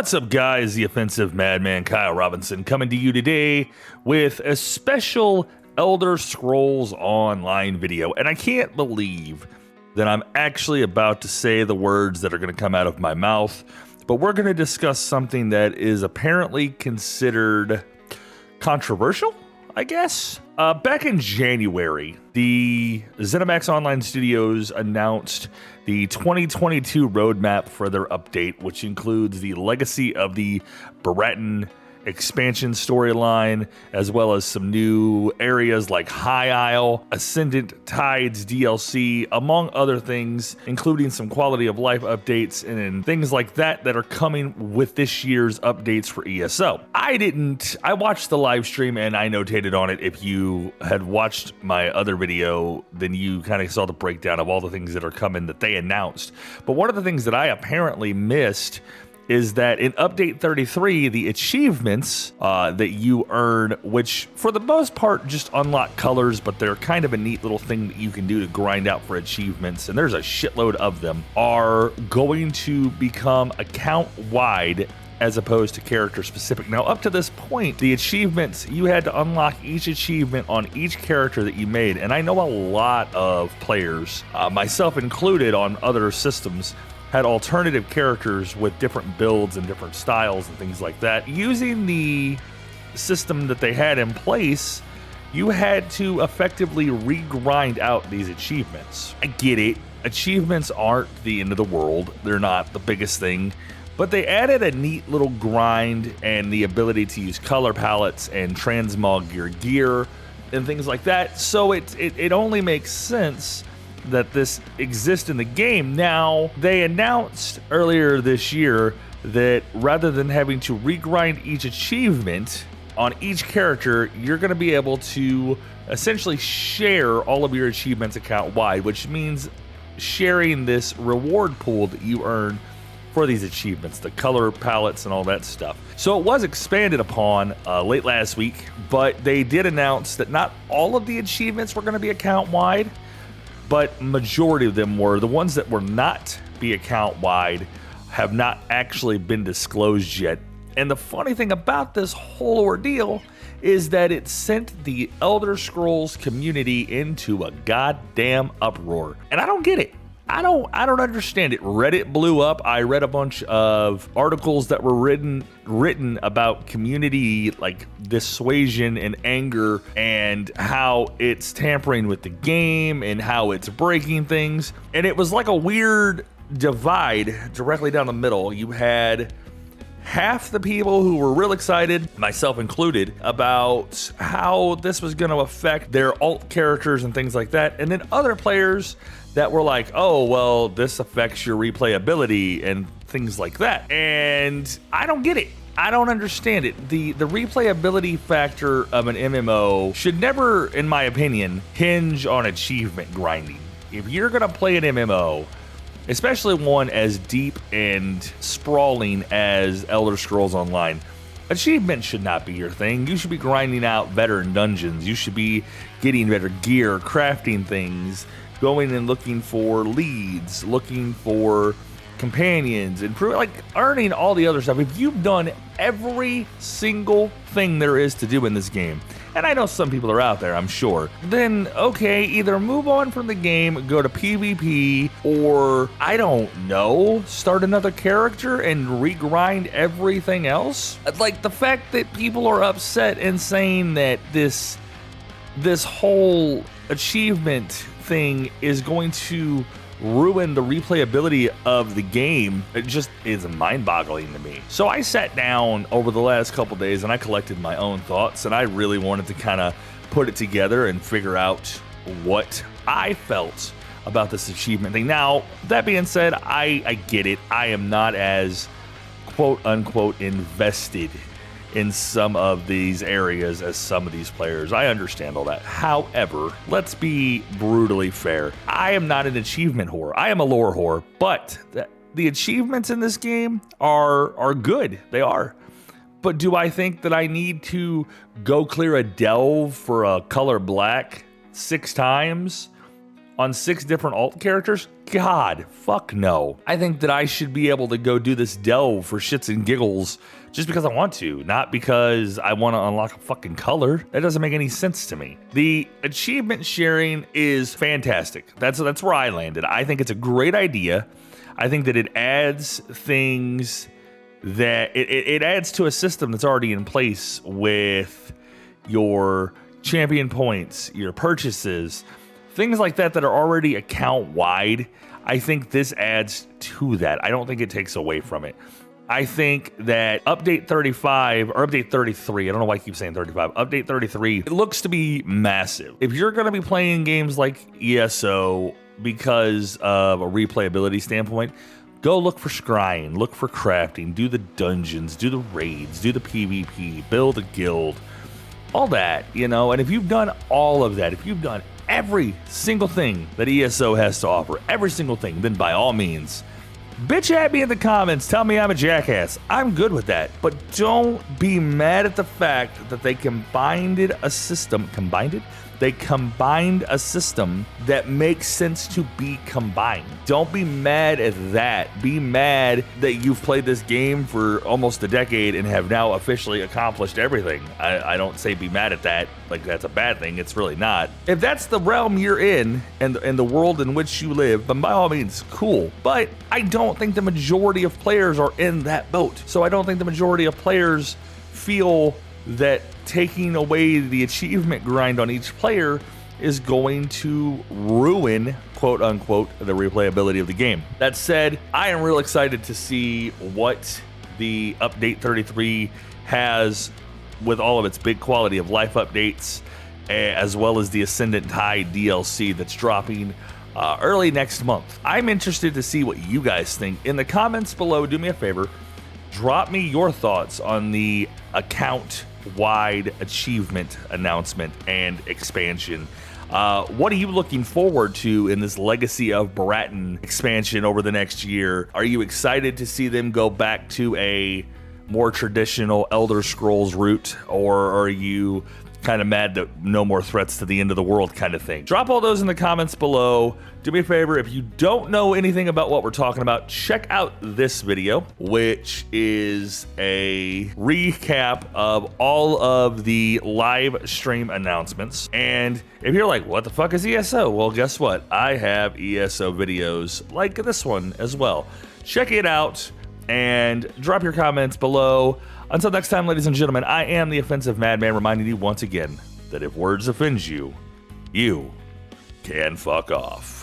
What's up, guys? The offensive madman Kyle Robinson coming to you today with a special Elder Scrolls Online video. And I can't believe that I'm actually about to say the words that are going to come out of my mouth, but we're going to discuss something that is apparently considered controversial, I guess. Back in January, the ZeniMax Online Studios announced the 2022 roadmap for their update, which includes the legacy of the Baratin expansion storyline, as well as some new areas like High Isle, Ascendant Tides DLC, among other things, including some quality of life updates and things like that that are coming with this year's updates for ESO. I watched the live stream and I notated on it. If you had watched my other video, then you kind of saw the breakdown of all the things that are coming that they announced. But one of the things that I apparently missed is that in Update 33, the achievements that you earn, which for the most part just unlock colors, but they're kind of a neat little thing that you can do to grind out for achievements, and there's a shitload of them, are going to become account-wide as opposed to character-specific. Now, up to this point, the achievements, you had to unlock each achievement on each character that you made, and I know a lot of players, myself included on other systems, had alternative characters with different builds and different styles and things like that. Using the system that they had in place, you had to effectively regrind out these achievements. I get it. Achievements aren't the end of the world. They're not the biggest thing, but they added a neat little grind and the ability to use color palettes and transmog your gear and things like that. So it only makes sense that this exists in the game. Now, they announced earlier this year that rather than having to regrind each achievement on each character, you're going to be able to essentially share all of your achievements account-wide, which means sharing this reward pool that you earn for these achievements, the color palettes and all that stuff. So it was expanded upon late last week, but they did announce that not all of the achievements were going to be account-wide, but majority of them were. The ones that were not be account-wide have not actually been disclosed yet. And the funny thing about this whole ordeal is that it sent the Elder Scrolls community into a goddamn uproar. And I don't get it. I don't understand it. Reddit blew up. I read a bunch of articles that were written about community like dissuasion and anger and how it's tampering with the game and how it's breaking things. And it was like a weird divide directly down the middle. You had half the people who were real excited, myself included, about how this was going to affect their alt characters and things like that. And then other players that were like, oh, well, this affects your replayability and things like that. And I don't get it. I don't understand it. The replayability factor of an MMO should never, in my opinion, hinge on achievement grinding. If you're going to play an MMO, especially one as deep and sprawling as Elder Scrolls Online, achievement should not be your thing. You should be grinding out veteran dungeons. You should be getting better gear, crafting things, going and looking for leads, looking for companions, earning all the other stuff. If you've done every single thing there is to do in this game, and I know some people are out there, I'm sure, then okay, either move on from the game, go to PvP, or I don't know, start another character and regrind everything else. Like the fact that people are upset and saying that this whole achievement thing is going to ruin the replayability of the game, it just is mind-boggling to me. So I sat down over the last couple days and I collected my own thoughts, and I really wanted to kind of put it together and figure out what I felt about this achievement thing. Now, that being said, I get it. I am not as quote-unquote invested in some of these areas as some of these players. I understand all that. However, let's be brutally fair. I am not an achievement whore. I am a lore whore, but the achievements in this game are good. They are. But do I think that I need to go clear a delve for a color black 6 times on 6 different alt characters? God, fuck no. I think that I should be able to go do this delve for shits and giggles just because I want to, not because I want to unlock a fucking color. That doesn't make any sense to me. The achievement sharing is fantastic. That's where I landed. I think it's a great idea. I think that it adds things that it adds to a system that's already in place with your champion points, your purchases, things like that that are already account wide. I think this adds to that. I don't think it takes away from it. I think that update 35 or update 33, I don't know why I keep saying 35, update 33, it looks to be massive. If you're going to be playing games like ESO because of a replayability standpoint, go look for scrying, look for crafting, do the dungeons, do the raids, do the PvP, build a guild, all that, you know. And if you've done all of that, if you've done every single thing that ESO has to offer, every single thing, then by all means, bitch at me in the comments, tell me I'm a jackass. I'm good with that. But don't be mad at the fact that they combined a system that makes sense to be combined. Don't be mad at that. Be mad that you've played this game for almost a decade and have now officially accomplished everything. I don't say be mad at that like that's a bad thing. It's really not. If that's the realm you're in and the world in which you live, then by all means, cool. But I don't think the majority of players are in that boat. So I don't think the majority of players feel that taking away the achievement grind on each player is going to ruin, quote unquote, the replayability of the game. That said, I am real excited to see what the update 33 has with all of its big quality of life updates, as well as the Ascendant Tide DLC that's dropping early next month. I'm interested to see what you guys think. In the comments below, do me a favor, drop me your thoughts on the account-wide achievement announcement and expansion. What are you looking forward to in this Legacy of Baratin expansion over the next year? Are you excited to see them go back to a more traditional Elder Scrolls route, or are you kind of mad that no more threats to the end of the world kind of thing? Drop all those in the comments below. Do me a favor, if you don't know anything about what we're talking about, check out this video, which is a recap of all of the live stream announcements. And if you're like, what the fuck is ESO? Well, guess what? I have ESO videos like this one as well. Check it out and drop your comments below. Until next time, ladies and gentlemen, I am the Offensive Madman, reminding you once again that if words offend you, you can fuck off.